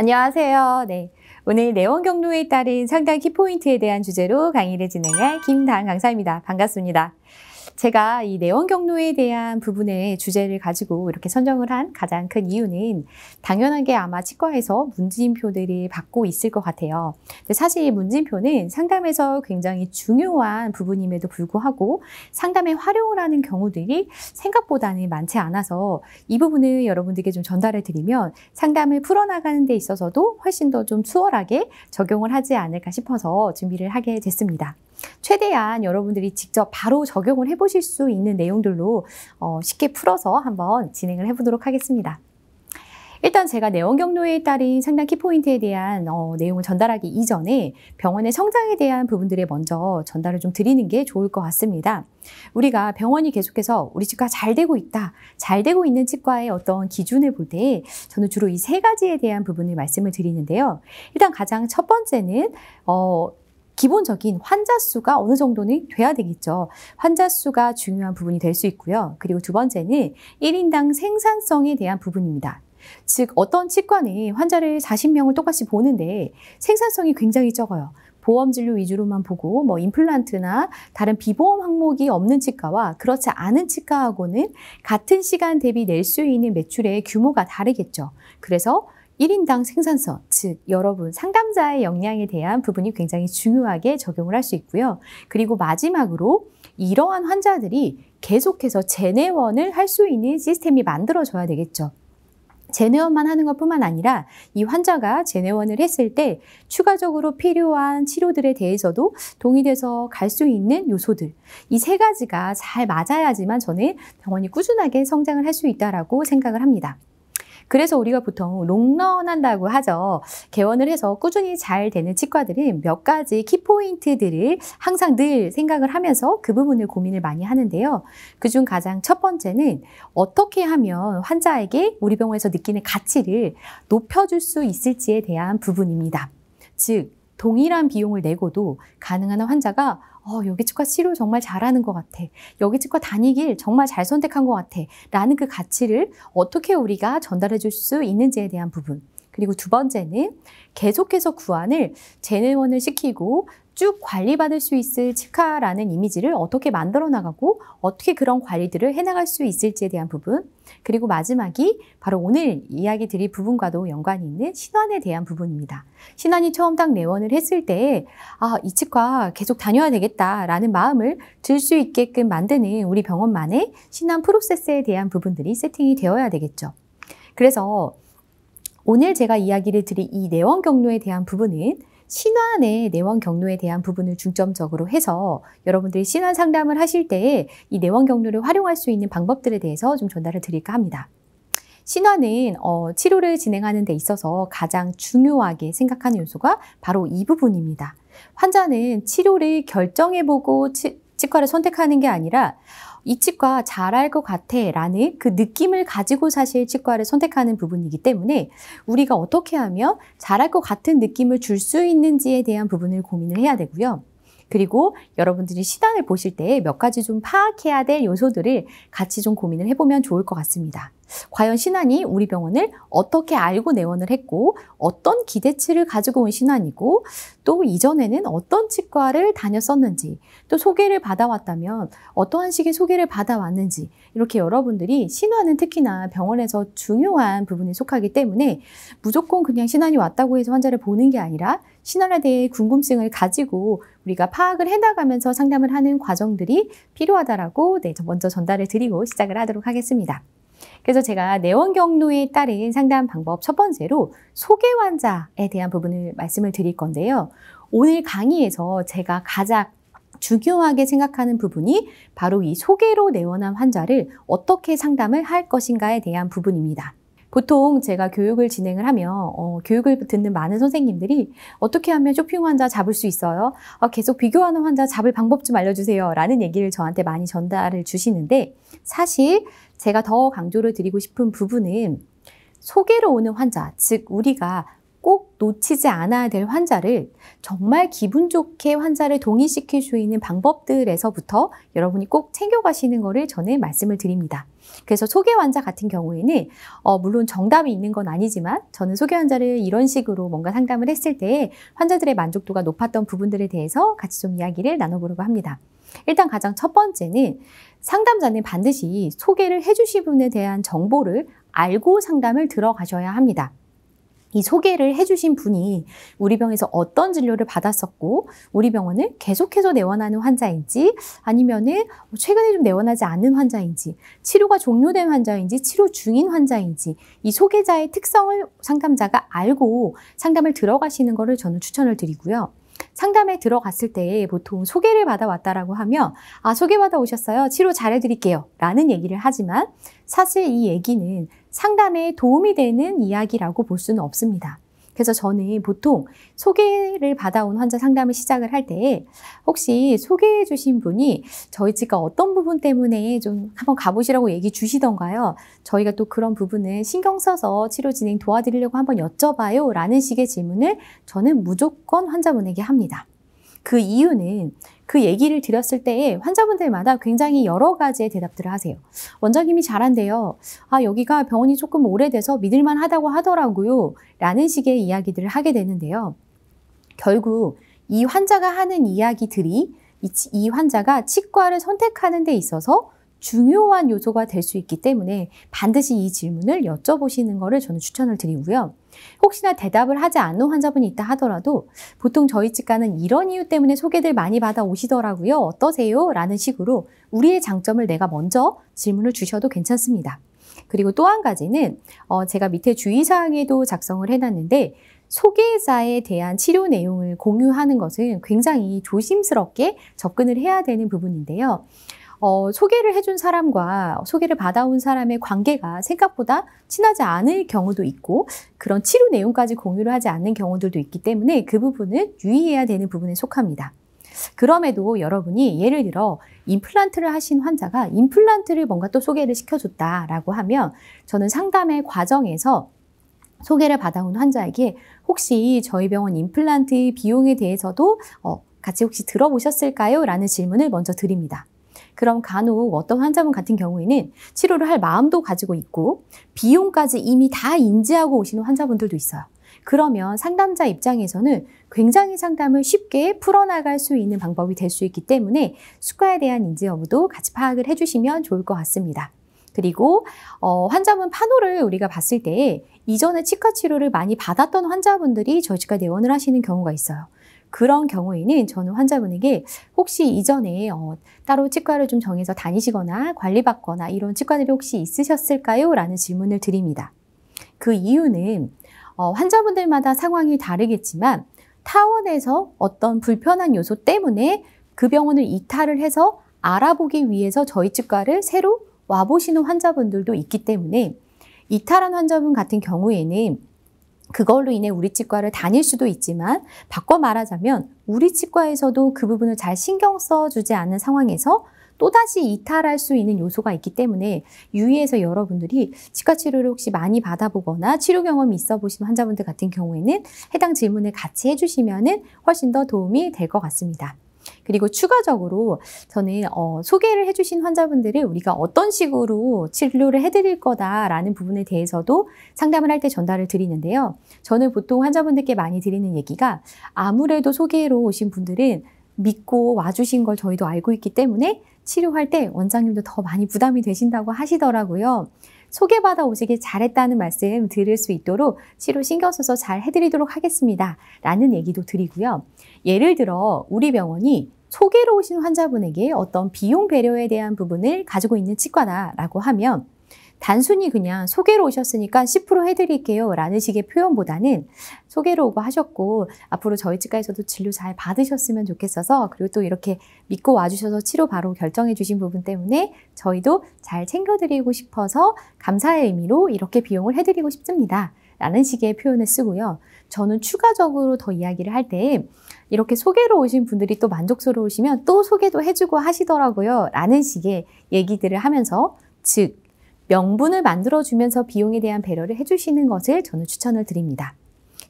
안녕하세요. 네. 오늘 내원 경로에 따른 상담 키포인트에 대한 주제로 강의를 진행할 김다은 강사입니다. 반갑습니다. 제가 이 내원 경로에 대한 부분의 주제를 가지고 이렇게 선정을 한 가장 큰 이유는 당연하게 아마 치과에서 문진표들이 받고 있을 것 같아요. 근데 사실 이 문진표는 상담에서 굉장히 중요한 부분임에도 불구하고 상담에 활용을 하는 경우들이 생각보다는 많지 않아서 이 부분을 여러분들께 좀 전달을 드리면 상담을 풀어나가는 데 있어서도 훨씬 더 좀 수월하게 적용을 하지 않을까 싶어서 준비를 하게 됐습니다. 최대한 여러분들이 직접 바로 적용을 해보실 수 있는 내용들로 쉽게 풀어서 한번 진행을 해보도록 하겠습니다. 일단 제가 내원 경로에 따른 상담 키포인트에 대한 내용을 전달하기 이전에 병원의 성장에 대한 부분들에 먼저 전달을 좀 드리는 게 좋을 것 같습니다. 우리가 병원이 계속해서 우리 치과 잘 되고 있다, 잘 되고 있는 치과의 어떤 기준을 볼 때 저는 주로 이 세 가지에 대한 부분을 말씀을 드리는데요. 일단 가장 첫 번째는 기본적인 환자 수가 어느 정도는 돼야 되겠죠. 환자 수가 중요한 부분이 될 수 있고요. 그리고 두 번째는 1인당 생산성에 대한 부분입니다. 즉 어떤 치과는 환자를 40명을 똑같이 보는데 생산성이 굉장히 적어요. 보험 진료 위주로만 보고 임플란트나 다른 비보험 항목이 없는 치과와 그렇지 않은 치과하고는 같은 시간 대비 낼 수 있는 매출의 규모가 다르겠죠. 그래서 1인당 생산성, 즉 여러분 상담자의 역량에 대한 부분이 굉장히 중요하게 적용을 할 수 있고요. 그리고 마지막으로 이러한 환자들이 계속해서 재내원을 할 수 있는 시스템이 만들어져야 되겠죠. 재내원만 하는 것뿐만 아니라 이 환자가 재내원을 했을 때 추가적으로 필요한 치료들에 대해서도 동의돼서 갈 수 있는 요소들, 이 세 가지가 잘 맞아야지만 저는 병원이 꾸준하게 성장을 할 수 있다고 생각을 합니다. 그래서 우리가 보통 롱런 한다고 하죠. 개원을 해서 꾸준히 잘 되는 치과들은 몇 가지 키포인트들을 항상 늘 생각을 하면서 그 부분을 고민을 많이 하는데요. 그중 가장 첫 번째는 어떻게 하면 환자에게 우리 병원에서 느끼는 가치를 높여줄 수 있을지에 대한 부분입니다. 즉 동일한 비용을 내고도 가능한 환자가 여기 치과 치료 정말 잘하는 것 같아. 여기 치과 다니길 정말 잘 선택한 것 같아. 라는 그 가치를 어떻게 우리가 전달해 줄 수 있는지에 대한 부분. 그리고 두 번째는 계속해서 구안을 재내원을 시키고 쭉 관리받을 수 있을 치과라는 이미지를 어떻게 만들어 나가고 어떻게 그런 관리들을 해나갈 수 있을지에 대한 부분. 그리고 마지막이 바로 오늘 이야기 드릴 부분과도 연관이 있는 신환에 대한 부분입니다. 신환이 처음 딱 내원을 했을 때 이 치과 계속 다녀야 되겠다라는 마음을 들 수 있게끔 만드는 우리 병원만의 신환 프로세스에 대한 부분들이 세팅이 되어야 되겠죠. 그래서 오늘 제가 이야기를 드릴 이 내원 경로에 대한 부분은 신환의 내원 경로에 대한 부분을 중점적으로 해서 여러분들이 신환 상담을 하실 때에 이 내원 경로를 활용할 수 있는 방법들에 대해서 좀 전달을 드릴까 합니다. 신환은 치료를 진행하는 데 있어서 가장 중요하게 생각하는 요소가 바로 이 부분입니다. 환자는 치료를 결정해보고 치과를 선택하는 게 아니라 이 치과 잘할 것 같아 라는 그 느낌을 가지고 사실 치과를 선택하는 부분이기 때문에 우리가 어떻게 하면 잘할 것 같은 느낌을 줄 수 있는지에 대한 부분을 고민을 해야 되고요. 그리고 여러분들이 신환을 보실 때 몇 가지 좀 파악해야 될 요소들을 같이 좀 고민을 해보면 좋을 것 같습니다. 과연 신환이 우리 병원을 어떻게 알고 내원을 했고 어떤 기대치를 가지고 온 신환이고 또 이전에는 어떤 치과를 다녔었는지 또 소개를 받아왔다면 어떠한 식의 소개를 받아왔는지 이렇게 여러분들이 신환은 특히나 병원에서 중요한 부분에 속하기 때문에 무조건 그냥 신환이 왔다고 해서 환자를 보는 게 아니라 신환에 대해 궁금증을 가지고 우리가 파악을 해나가면서 상담을 하는 과정들이 필요하다라고 먼저 전달을 드리고 시작을 하도록 하겠습니다. 그래서 제가 내원 경로에 따른 상담 방법 첫 번째로 소개 환자에 대한 부분을 말씀을 드릴 건데요. 오늘 강의에서 제가 가장 중요하게 생각하는 부분이 바로 이 소개로 내원한 환자를 어떻게 상담을 할 것인가에 대한 부분입니다. 보통 제가 교육을 진행을 하면 교육을 듣는 많은 선생님들이 어떻게 하면 쇼핑 환자 잡을 수 있어요? 계속 비교하는 환자 잡을 방법 좀 알려주세요 라는 얘기를 저한테 많이 전달을 주시는데 사실 제가 더 강조를 드리고 싶은 부분은 소개로 오는 환자, 즉 우리가 꼭 놓치지 않아야 될 환자를 정말 기분 좋게 환자를 동의시킬 수 있는 방법들에서부터 여러분이 꼭 챙겨가시는 거를 저는 말씀을 드립니다. 그래서 소개 환자 같은 경우에는 물론 정답이 있는 건 아니지만 저는 소개 환자를 이런 식으로 뭔가 상담을 했을 때 환자들의 만족도가 높았던 부분들에 대해서 같이 좀 이야기를 나눠보려고 합니다. 일단 가장 첫 번째는 상담자는 반드시 소개를 해주신 분에 대한 정보를 알고 상담을 들어가셔야 합니다. 이 소개를 해주신 분이 우리 병에서 어떤 진료를 받았었고 우리 병원을 계속해서 내원하는 환자인지 아니면은 최근에 좀 내원하지 않는 환자인지 치료가 종료된 환자인지 치료 중인 환자인지 이 소개자의 특성을 상담자가 알고 상담을 들어가시는 것을 저는 추천을 드리고요. 상담에 들어갔을 때 보통 소개를 받아왔다라고 하면 소개받아 오셨어요. 치료 잘해드릴게요. 라는 얘기를 하지만 사실 이 얘기는 상담에 도움이 되는 이야기라고 볼 수는 없습니다. 그래서 저는 보통 소개를 받아온 환자 상담을 시작을 할 때 혹시 소개해 주신 분이 저희 치과 어떤 부분 때문에 좀 한번 가보시라고 얘기 주시던가요? 저희가 또 그런 부분을 신경 써서 치료 진행 도와드리려고 한번 여쭤봐요. 라는 식의 질문을 저는 무조건 환자분에게 합니다. 그 이유는 그 얘기를 드렸을 때에 환자분들마다 굉장히 여러 가지의 대답들을 하세요. 원장님이 잘한대요. 여기가 병원이 조금 오래돼서 믿을만 하다고 하더라고요. 라는 식의 이야기들을 하게 되는데요. 결국 이 환자가 하는 이야기들이 이 환자가 치과를 선택하는 데 있어서 중요한 요소가 될 수 있기 때문에 반드시 이 질문을 여쭤보시는 것을 저는 추천을 드리고요. 혹시나 대답을 하지 않는 환자분이 있다 하더라도 보통 저희 치과는 이런 이유 때문에 소개들 많이 받아 오시더라고요. 어떠세요? 라는 식으로 우리의 장점을 내가 먼저 질문을 주셔도 괜찮습니다. 그리고 또 한 가지는 제가 밑에 주의사항에도 작성을 해놨는데 소개자에 대한 치료 내용을 공유하는 것은 굉장히 조심스럽게 접근을 해야 되는 부분인데요. 소개를 해준 사람과 소개를 받아온 사람의 관계가 생각보다 친하지 않을 경우도 있고 그런 치료 내용까지 공유를 하지 않는 경우들도 있기 때문에 그 부분은 유의해야 되는 부분에 속합니다. 그럼에도 여러분이 예를 들어 임플란트를 하신 환자가 임플란트를 뭔가 또 소개를 시켜줬다라고 하면 저는 상담의 과정에서 소개를 받아온 환자에게 혹시 저희 병원 임플란트 비용에 대해서도 같이 혹시 들어보셨을까요? 라는 질문을 먼저 드립니다. 그럼 간혹 어떤 환자분 같은 경우에는 치료를 할 마음도 가지고 있고 비용까지 이미 다 인지하고 오시는 환자분들도 있어요. 그러면 상담자 입장에서는 굉장히 상담을 쉽게 풀어나갈 수 있는 방법이 될 수 있기 때문에 수가에 대한 인지 여부도 같이 파악을 해주시면 좋을 것 같습니다. 그리고 환자분 판호를 우리가 봤을 때 이전에 치과 치료를 많이 받았던 환자분들이 저희 치과 내원을 하시는 경우가 있어요. 그런 경우에는 저는 환자분에게 혹시 이전에 따로 치과를 좀 정해서 다니시거나 관리받거나 이런 치과들이 혹시 있으셨을까요? 라는 질문을 드립니다. 그 이유는 환자분들마다 상황이 다르겠지만 타원에서 어떤 불편한 요소 때문에 그 병원을 이탈을 해서 알아보기 위해서 저희 치과를 새로 와보시는 환자분들도 있기 때문에 이탈한 환자분 같은 경우에는 그걸로 인해 우리 치과를 다닐 수도 있지만 바꿔 말하자면 우리 치과에서도 그 부분을 잘 신경 써주지 않는 상황에서 또다시 이탈할 수 있는 요소가 있기 때문에 유의해서 여러분들이 치과 치료를 혹시 많이 받아보거나 치료 경험이 있어 보신 환자분들 같은 경우에는 해당 질문을 같이 해주시면 훨씬 더 도움이 될 것 같습니다. 그리고 추가적으로 저는 소개를 해주신 환자분들을 우리가 어떤 식으로 치료를 해드릴 거다라는 부분에 대해서도 상담을 할 때 전달을 드리는데요. 저는 보통 환자분들께 많이 드리는 얘기가 아무래도 소개로 오신 분들은 믿고 와주신 걸 저희도 알고 있기 때문에 치료할 때 원장님도 더 많이 부담이 되신다고 하시더라고요. 소개받아 오시길 잘했다는 말씀 드릴 수 있도록 치료 신경 써서 잘 해드리도록 하겠습니다. 라는 얘기도 드리고요. 예를 들어 우리 병원이 소개로 오신 환자분에게 어떤 비용 배려에 대한 부분을 가지고 있는 치과다라고 하면 단순히 그냥 소개로 오셨으니까 10% 해드릴게요 라는 식의 표현보다는 소개로 오고 하셨고 앞으로 저희 치과에서도 진료 잘 받으셨으면 좋겠어서 그리고 또 이렇게 믿고 와주셔서 치료 바로 결정해 주신 부분 때문에 저희도 잘 챙겨드리고 싶어서 감사의 의미로 이렇게 비용을 해드리고 싶습니다 라는 식의 표현을 쓰고요. 저는 추가적으로 더 이야기를 할 때 이렇게 소개로 오신 분들이 또 만족스러우시면 또 소개도 해주고 하시더라고요 라는 식의 얘기들을 하면서 즉 명분을 만들어주면서 비용에 대한 배려를 해주시는 것을 저는 추천을 드립니다.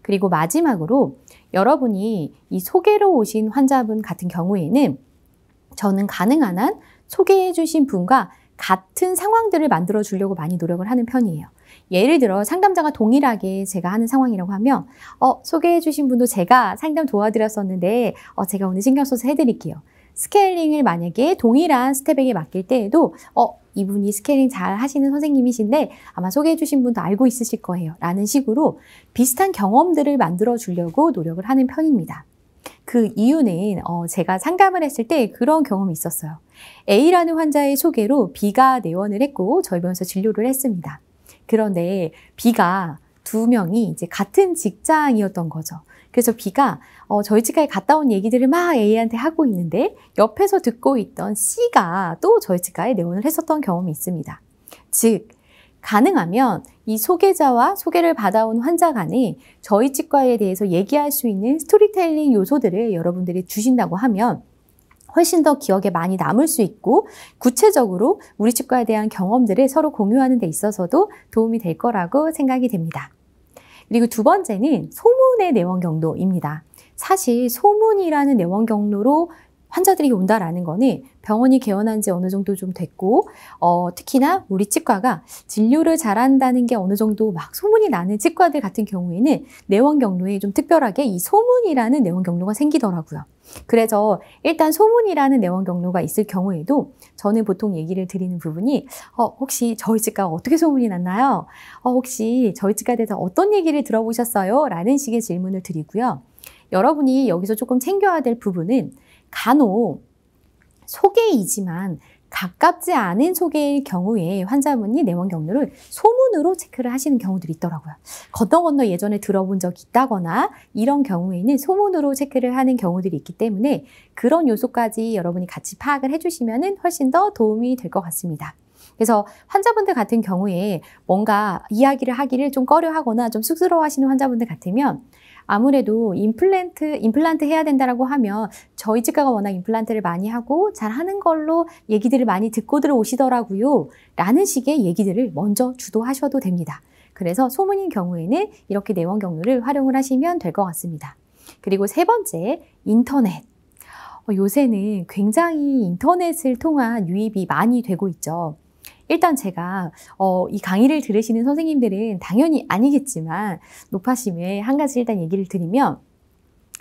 그리고 마지막으로 여러분이 이 소개로 오신 환자분 같은 경우에는 저는 가능한 한 소개해 주신 분과 같은 상황들을 만들어 주려고 많이 노력을 하는 편이에요. 예를 들어 상담자가 동일하게 제가 하는 상황이라고 하면 소개해 주신 분도 제가 상담 도와드렸었는데 제가 오늘 신경 써서 해드릴게요. 스케일링을 만약에 동일한 스텝에게 맡길 때에도 이분이 스케일링 잘 하시는 선생님이신데 아마 소개해 주신 분도 알고 있으실 거예요. 라는 식으로 비슷한 경험들을 만들어 주려고 노력을 하는 편입니다. 그 이유는 제가 상담을 했을 때 그런 경험이 있었어요. A라는 환자의 소개로 B가 내원을 했고 저희 병원에서 진료를 했습니다. 그런데 B가 두 명이 이제 같은 직장이었던 거죠. 그래서 B가 저희 치과에 갔다 온 얘기들을 막 A한테 하고 있는데 옆에서 듣고 있던 C가 또 저희 치과에 내원을 했었던 경험이 있습니다. 즉 가능하면 이 소개자와 소개를 받아온 환자 간에 저희 치과에 대해서 얘기할 수 있는 스토리텔링 요소들을 여러분들이 주신다고 하면 훨씬 더 기억에 많이 남을 수 있고 구체적으로 우리 치과에 대한 경험들을 서로 공유하는 데 있어서도 도움이 될 거라고 생각이 됩니다. 그리고 두 번째는 소문의 내원 경로입니다. 사실 소문이라는 내원 경로로 환자들이 온다라는 거는 병원이 개원한 지 어느 정도 좀 됐고 특히나 우리 치과가 진료를 잘한다는 게 어느 정도 막 소문이 나는 치과들 같은 경우에는 내원 경로에 좀 특별하게 이 소문이라는 내원 경로가 생기더라고요. 그래서 일단 소문이라는 내원 경로가 있을 경우에도 저는 보통 얘기를 드리는 부분이 혹시 저희 치과가 어떻게 소문이 났나요? 혹시 저희 치과에 대해서 어떤 얘기를 들어보셨어요? 라는 식의 질문을 드리고요. 여러분이 여기서 조금 챙겨야 될 부분은 간혹 소개이지만 가깝지 않은 소개일 경우에 환자분이 내원 경로를 소문으로 체크를 하시는 경우들이 있더라고요. 건너 예전에 들어본 적이 있다거나 이런 경우에는 소문으로 체크를 하는 경우들이 있기 때문에 그런 요소까지 여러분이 같이 파악을 해주시면 훨씬 더 도움이 될 것 같습니다. 그래서 환자분들 같은 경우에 뭔가 이야기를 하기를 좀 꺼려하거나 좀 쑥스러워하시는 환자분들 같으면 아무래도 임플란트 해야 된다라고 하면 저희 치과가 워낙 임플란트를 많이 하고 잘 하는 걸로 얘기들을 많이 듣고 들어오시더라고요. 라는 식의 얘기들을 먼저 주도하셔도 됩니다. 그래서 소문인 경우에는 이렇게 내원 경로를 활용을 하시면 될 것 같습니다. 그리고 세 번째, 인터넷. 요새는 굉장히 인터넷을 통한 유입이 많이 되고 있죠. 일단 제가 이 강의를 들으시는 선생님들은 당연히 아니겠지만 높아심에 한 가지 일단 얘기를 드리면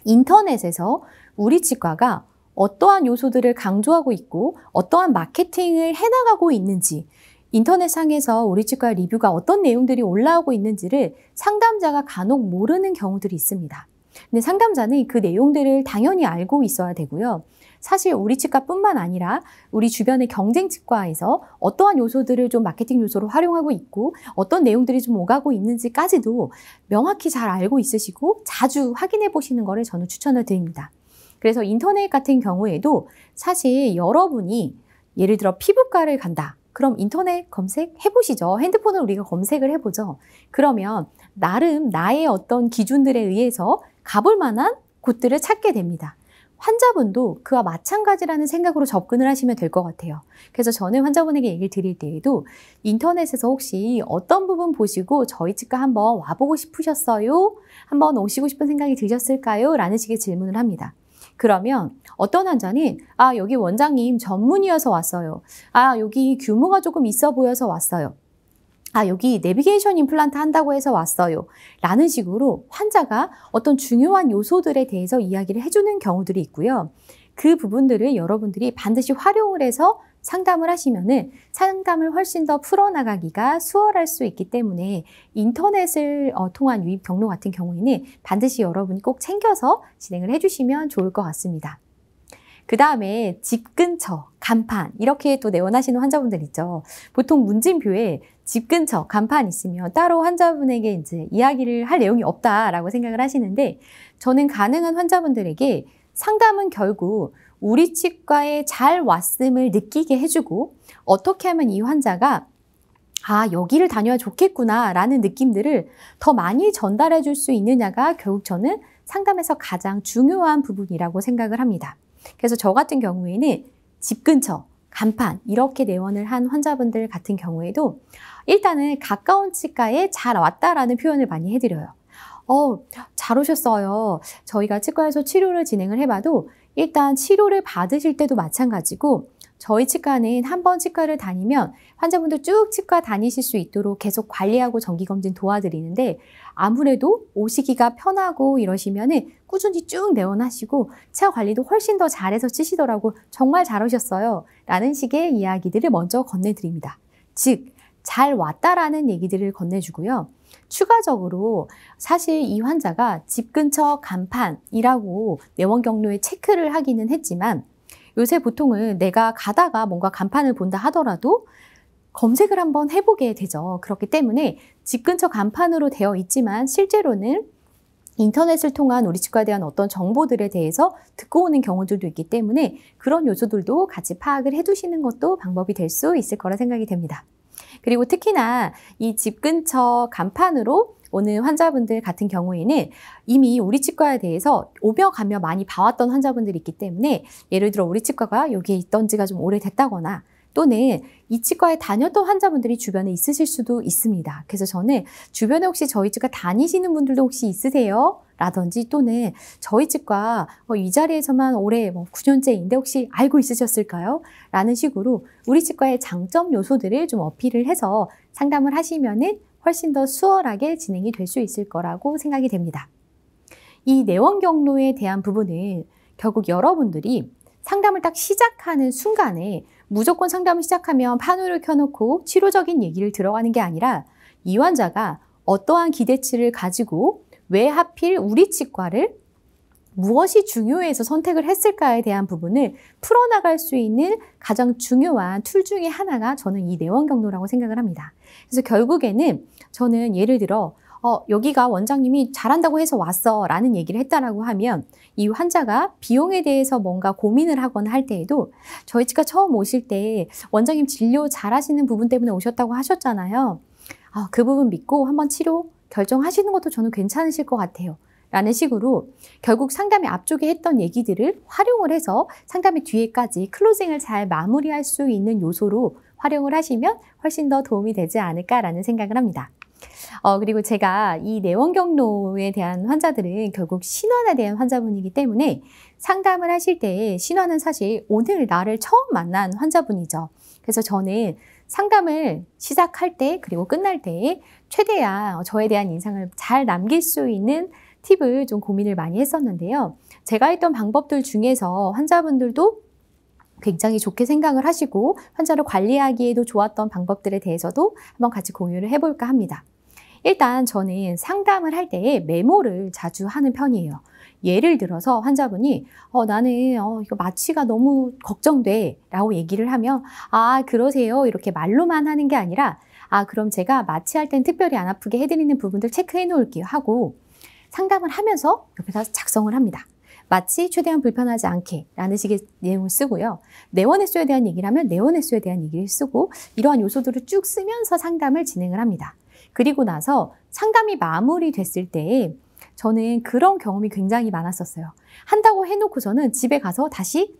인터넷에서 우리 치과가 어떠한 요소들을 강조하고 있고 어떠한 마케팅을 해나가고 있는지 인터넷상에서 우리 치과 리뷰가 어떤 내용들이 올라오고 있는지를 상담자가 간혹 모르는 경우들이 있습니다. 근데 상담자는 그 내용들을 당연히 알고 있어야 되고요. 사실 우리 치과뿐만 아니라 우리 주변의 경쟁 치과에서 어떠한 요소들을 좀 마케팅 요소로 활용하고 있고 어떤 내용들이 좀 오가고 있는지까지도 명확히 잘 알고 있으시고 자주 확인해 보시는 거를 저는 추천을 드립니다. 그래서 인터넷 같은 경우에도 사실 여러분이 예를 들어 피부과를 간다. 그럼 인터넷 검색해 보시죠. 핸드폰으로 우리가 검색을 해보죠. 그러면 나름 나의 어떤 기준들에 의해서 가볼 만한 곳들을 찾게 됩니다. 환자분도 그와 마찬가지라는 생각으로 접근을 하시면 될 것 같아요. 그래서 저는 환자분에게 얘기를 드릴 때에도 인터넷에서 혹시 어떤 부분 보시고 저희 치과 한번 와보고 싶으셨어요? 한번 오시고 싶은 생각이 드셨을까요? 라는 식의 질문을 합니다. 그러면 어떤 환자는 여기 원장님 전문이어서 왔어요. 여기 규모가 조금 있어 보여서 왔어요. 여기 내비게이션 임플란트 한다고 해서 왔어요. 라는 식으로 환자가 어떤 중요한 요소들에 대해서 이야기를 해주는 경우들이 있고요. 그 부분들을 여러분들이 반드시 활용을 해서 상담을 하시면은 상담을 훨씬 더 풀어나가기가 수월할 수 있기 때문에 인터넷을 통한 유입 경로 같은 경우에는 반드시 여러분이 꼭 챙겨서 진행을 해주시면 좋을 것 같습니다. 그 다음에 집 근처, 간판 이렇게 또 내원하시는 환자분들 있죠. 보통 문진표에 집 근처, 간판 있으면 따로 환자분에게 이제 이야기를 할 내용이 없다라고 생각을 하시는데 저는 가능한 환자분들에게 상담은 결국 우리 치과에 잘 왔음을 느끼게 해주고 어떻게 하면 이 환자가 여기를 다녀야 좋겠구나 라는 느낌들을 더 많이 전달해 줄 수 있느냐가 결국 저는 상담에서 가장 중요한 부분이라고 생각을 합니다. 그래서 저 같은 경우에는 집 근처, 간판 이렇게 내원을 한 환자분들 같은 경우에도 일단은 가까운 치과에 잘 왔다라는 표현을 많이 해드려요. 잘 오셨어요. 저희가 치과에서 치료를 진행을 해봐도 일단 치료를 받으실 때도 마찬가지고 저희 치과는 한 번 치과를 다니면 환자분들 쭉 치과 다니실 수 있도록 계속 관리하고 정기검진 도와드리는데 아무래도 오시기가 편하고 이러시면은 꾸준히 쭉 내원하시고 치아 관리도 훨씬 더 잘해서 치시더라고. 정말 잘 오셨어요. 라는 식의 이야기들을 먼저 건네드립니다. 즉, 잘 왔다라는 얘기들을 건네주고요. 추가적으로 사실 이 환자가 집 근처 간판이라고 내원 경로에 체크를 하기는 했지만 요새 보통은 내가 가다가 뭔가 간판을 본다 하더라도 검색을 한번 해보게 되죠. 그렇기 때문에 집 근처 간판으로 되어 있지만 실제로는 인터넷을 통한 우리 치과에 대한 어떤 정보들에 대해서 듣고 오는 경우들도 있기 때문에 그런 요소들도 같이 파악을 해두시는 것도 방법이 될 수 있을 거라 생각이 됩니다. 그리고 특히나 이 집 근처 간판으로 오는 환자분들 같은 경우에는 이미 우리 치과에 대해서 오며 가며 많이 봐왔던 환자분들이 있기 때문에 예를 들어 우리 치과가 여기에 있던 지가 좀 오래됐다거나 또는 이 치과에 다녔던 환자분들이 주변에 있으실 수도 있습니다. 그래서 저는 주변에 혹시 저희 치과 다니시는 분들도 혹시 있으세요? 라든지 또는 저희 치과 이 자리에서만 올해 9년째인데 혹시 알고 있으셨을까요? 라는 식으로 우리 치과의 장점 요소들을 좀 어필을 해서 상담을 하시면은 훨씬 더 수월하게 진행이 될 수 있을 거라고 생각이 됩니다. 이 내원 경로에 대한 부분은 결국 여러분들이 상담을 딱 시작하는 순간에 무조건 상담을 시작하면 판호를 켜놓고 치료적인 얘기를 들어가는 게 아니라 이 환자가 어떠한 기대치를 가지고 왜 하필 우리 치과를 무엇이 중요해서 선택을 했을까에 대한 부분을 풀어나갈 수 있는 가장 중요한 툴 중에 하나가 저는 이 내원 경로라고 생각을 합니다. 그래서 결국에는 저는 예를 들어 여기가 원장님이 잘한다고 해서 왔어 라는 얘기를 했다라고 하면 이 환자가 비용에 대해서 뭔가 고민을 하거나 할 때에도 저희 치과 처음 오실 때 원장님 진료 잘하시는 부분 때문에 오셨다고 하셨잖아요. 그 부분 믿고 한번 치료 결정하시는 것도 저는 괜찮으실 것 같아요. 라는 식으로 결국 상담의 앞쪽에 했던 얘기들을 활용을 해서 상담의 뒤에까지 클로징을 잘 마무리할 수 있는 요소로 활용을 하시면 훨씬 더 도움이 되지 않을까라는 생각을 합니다. 그리고 제가 이 내원 경로에 대한 환자들은 결국 신환에 대한 환자분이기 때문에 상담을 하실 때 신환은 사실 오늘 나를 처음 만난 환자분이죠. 그래서 저는 상담을 시작할 때 그리고 끝날 때 최대한 저에 대한 인상을 잘 남길 수 있는 팁을 좀 고민을 많이 했었는데요. 제가 했던 방법들 중에서 환자분들도 굉장히 좋게 생각을 하시고 환자를 관리하기에도 좋았던 방법들에 대해서도 한번 같이 공유를 해볼까 합니다. 일단 저는 상담을 할 때 메모를 자주 하는 편이에요. 예를 들어서 환자분이 나는 이거 마취가 너무 걱정돼 라고 얘기를 하면 그러세요 이렇게 말로만 하는 게 아니라 그럼 제가 마취할 땐 특별히 안 아프게 해드리는 부분들 체크해 놓을게요 하고 상담을 하면서 옆에서 작성을 합니다. 마치 최대한 불편하지 않게 라는 식의 내용을 쓰고요. 내원 횟수에 대한 얘기를 하면 내원 횟수에 대한 얘기를 쓰고 이러한 요소들을 쭉 쓰면서 상담을 진행을 합니다. 그리고 나서 상담이 마무리됐을 때 저는 그런 경험이 굉장히 많았었어요. 한다고 해놓고서는 집에 가서 다시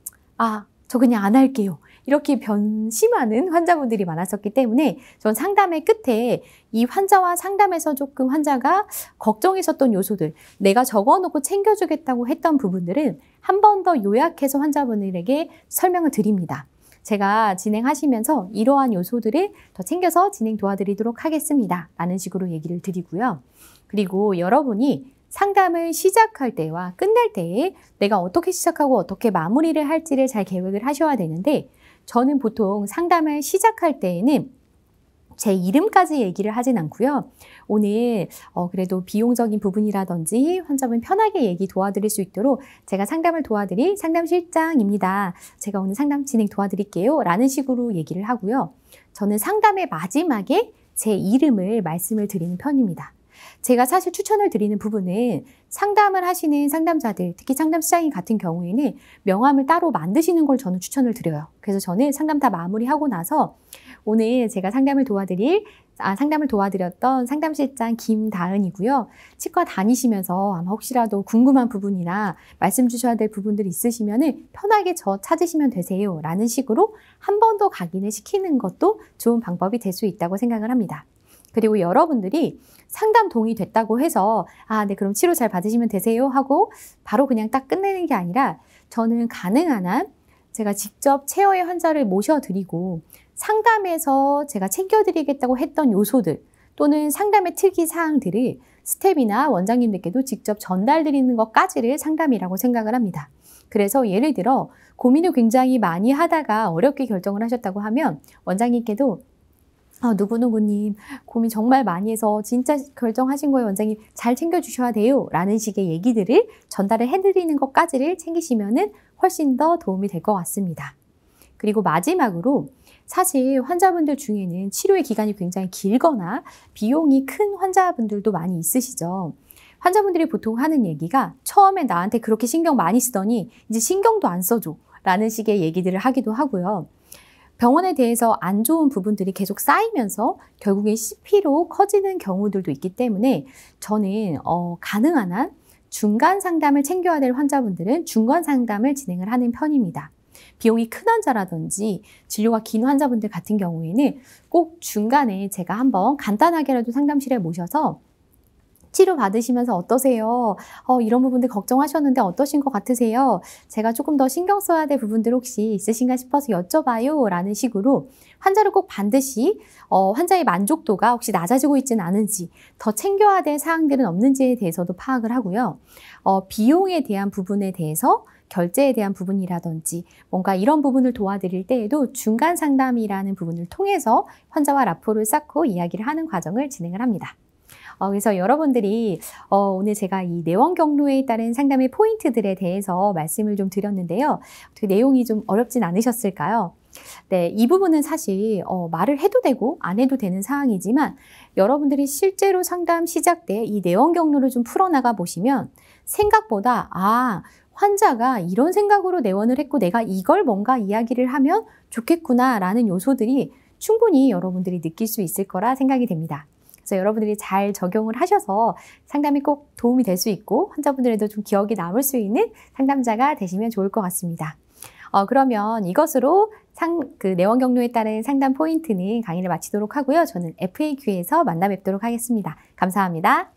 저 그냥 안 할게요. 이렇게 변심하는 환자분들이 많았었기 때문에 전 상담의 끝에 이 환자와 상담에서 조금 환자가 걱정했었던 요소들, 내가 적어놓고 챙겨주겠다고 했던 부분들은 한 번 더 요약해서 환자분들에게 설명을 드립니다. 제가 진행하시면서 이러한 요소들을 더 챙겨서 진행 도와드리도록 하겠습니다. 라는 식으로 얘기를 드리고요. 그리고 여러분이 상담을 시작할 때와 끝날 때에 내가 어떻게 시작하고 어떻게 마무리를 할지를 잘 계획을 하셔야 되는데 저는 보통 상담을 시작할 때에는 제 이름까지 얘기를 하진 않고요. 오늘 그래도 비용적인 부분이라든지 환자분 편하게 얘기 도와드릴 수 있도록 제가 상담을 도와드릴 상담실장입니다. 제가 오늘 상담 진행 도와드릴게요. 라는 식으로 얘기를 하고요. 저는 상담의 마지막에 제 이름을 말씀을 드리는 편입니다. 제가 사실 추천을 드리는 부분은 상담을 하시는 상담자들, 특히 상담시장인 같은 경우에는 명함을 따로 만드시는 걸 저는 추천을 드려요. 그래서 저는 상담 다 마무리하고 나서 오늘 제가 상담을 도와드렸던 상담실장 김다은이고요. 치과 다니시면서 아마 혹시라도 궁금한 부분이나 말씀 주셔야 될 부분들이 있으시면 편하게 저 찾으시면 되세요. 라는 식으로 한 번 더 각인을 시키는 것도 좋은 방법이 될 수 있다고 생각을 합니다. 그리고 여러분들이 상담 동의됐다고 해서 네, 그럼 치료 잘 받으시면 되세요 하고 바로 그냥 딱 끝내는 게 아니라 저는 가능한 한 제가 직접 체어의 환자를 모셔드리고 상담에서 제가 챙겨드리겠다고 했던 요소들 또는 상담의 특이 사항들을 스텝이나 원장님들께도 직접 전달드리는 것까지를 상담이라고 생각을 합니다. 그래서 예를 들어 고민을 굉장히 많이 하다가 어렵게 결정을 하셨다고 하면 원장님께도 누구누구님 고민 정말 많이 해서 진짜 결정하신 거예요. 원장님 잘 챙겨주셔야 돼요. 라는 식의 얘기들을 전달을 해드리는 것까지를 챙기시면 훨씬 더 도움이 될 것 같습니다. 그리고 마지막으로 사실 환자분들 중에는 치료의 기간이 굉장히 길거나 비용이 큰 환자분들도 많이 있으시죠. 환자분들이 보통 하는 얘기가 처음에 나한테 그렇게 신경 많이 쓰더니 이제 신경도 안 써줘 라는 식의 얘기들을 하기도 하고요. 병원에 대해서 안 좋은 부분들이 계속 쌓이면서 결국엔 CP로 커지는 경우들도 있기 때문에 저는 가능한 한 중간 상담을 챙겨야 될 환자분들은 중간 상담을 진행을 하는 편입니다. 비용이 큰 환자라든지 진료가 긴 환자분들 같은 경우에는 꼭 중간에 제가 한번 간단하게라도 상담실에 모셔서 치료 받으시면서 어떠세요? 이런 부분들 걱정하셨는데 어떠신 것 같으세요? 제가 조금 더 신경 써야 될 부분들 혹시 있으신가 싶어서 여쭤봐요. 라는 식으로 환자를 꼭 반드시 환자의 만족도가 혹시 낮아지고 있지는 않은지 더 챙겨야 될 사항들은 없는지에 대해서도 파악을 하고요. 비용에 대한 부분에 대해서 결제에 대한 부분이라든지 뭔가 이런 부분을 도와드릴 때에도 중간 상담이라는 부분을 통해서 환자와 라포를 쌓고 이야기를 하는 과정을 진행을 합니다. 그래서 여러분들이 오늘 제가 이 내원 경로에 따른 상담의 포인트들에 대해서 말씀을 좀 드렸는데요. 어떻게 내용이 좀 어렵진 않으셨을까요? 네, 이 부분은 사실 말을 해도 되고 안 해도 되는 사항이지만 여러분들이 실제로 상담 시작 때 이 내원 경로를 좀 풀어나가 보시면 생각보다 환자가 이런 생각으로 내원을 했고 내가 이걸 뭔가 이야기를 하면 좋겠구나 라는 요소들이 충분히 여러분들이 느낄 수 있을 거라 생각이 됩니다. 그래서 여러분들이 잘 적용을 하셔서 상담이 꼭 도움이 될 수 있고 환자분들에도 좀 기억이 남을 수 있는 상담자가 되시면 좋을 것 같습니다. 그러면 이것으로 내원 경로에 따른 상담 포인트는 강의를 마치도록 하고요. 저는 FAQ에서 만나 뵙도록 하겠습니다. 감사합니다.